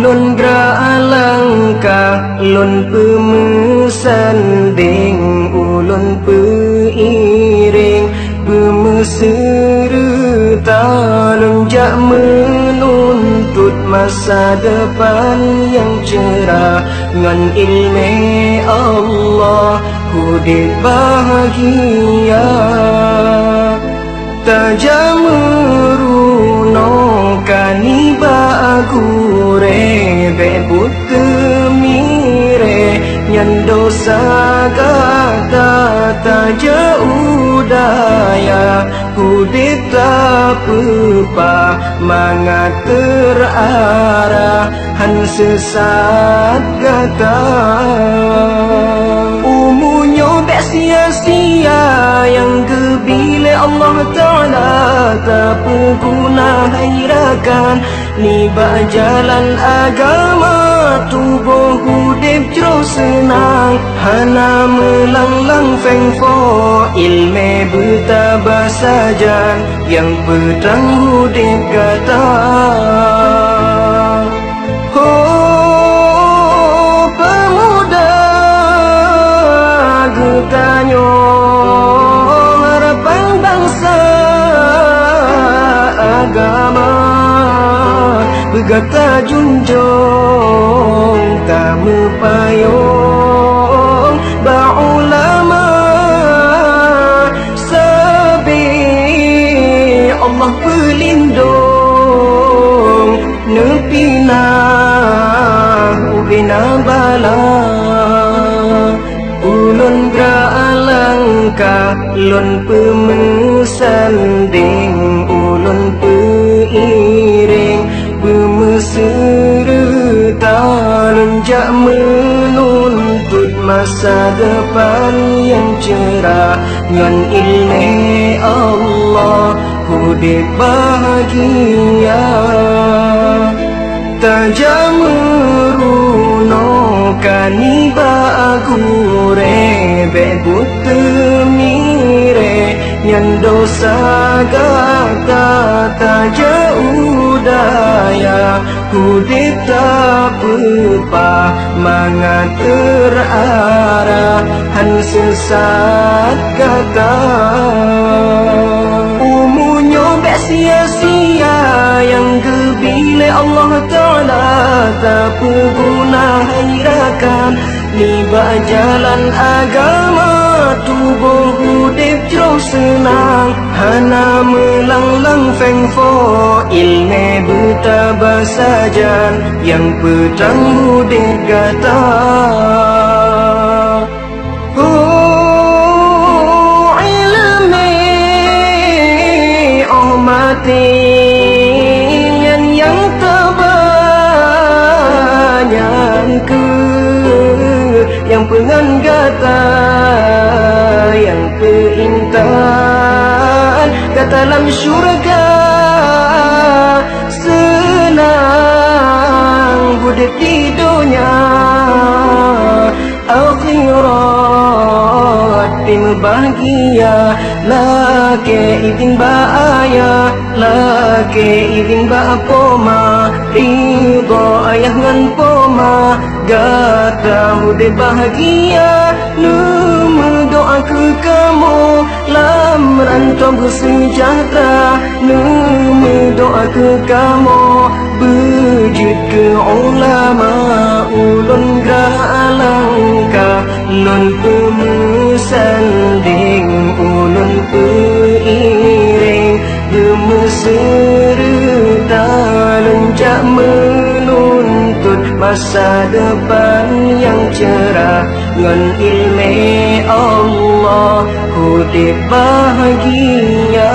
ulun langkah lun pemesanding ulun peiring bermeserta lunjak menuntut masa depan yang cerah ngan ilmu Allah hidup bahagia tajamuruno kaniba agure bebut temire nyan dosa kata taja udaya hidup tak pepa mangat terarah han sesat kata umunya bek sia-sia yang kebile Allah Ta'ala tak berguna hairakan niba jalan agama tubuh hudib terus senang hana melanglang fengfo ilme bertabah saja yang petang hudib kata pemuda getanyo harapan bangsa agama bergata junjung tak mepayung ba'ulama sabi Allah pelindung nepina ubina bala ulun beralangkah lun pemesanding ulun peiring bermeserta lunjak menuntut masa depan yang cerah ngan ilmu Allah hidup bahagia tajamuruno kaniba agure bebut temire nyan dosa kata taja udaya hidup tak pepa mangat terarah han sesat kata umunya bek sia-sia yang kebile Allah Ta'ala tak berguna hairakan niba jalan agama tubuh hudib terus senang hana melanglang fengfo ilmu bertabah saja yang petang hudib kata ilmu mati yang terbanyak yang pengan kata yang perintan kata dalam syurga senang hidup di dunia akhirat tim bahagia laki izin bahaya laki izin bapoma ridho ayah ngan poma gata hude bahagia numu doa ke kamu lam rantau bersejahtera numu doa ke kamu berjud ke ulama ulun galangka lun pemusanding ulun peiring bermeserta lunjak menuntut masa depan yang cerah ngan ilmu Allah hidup bahagia.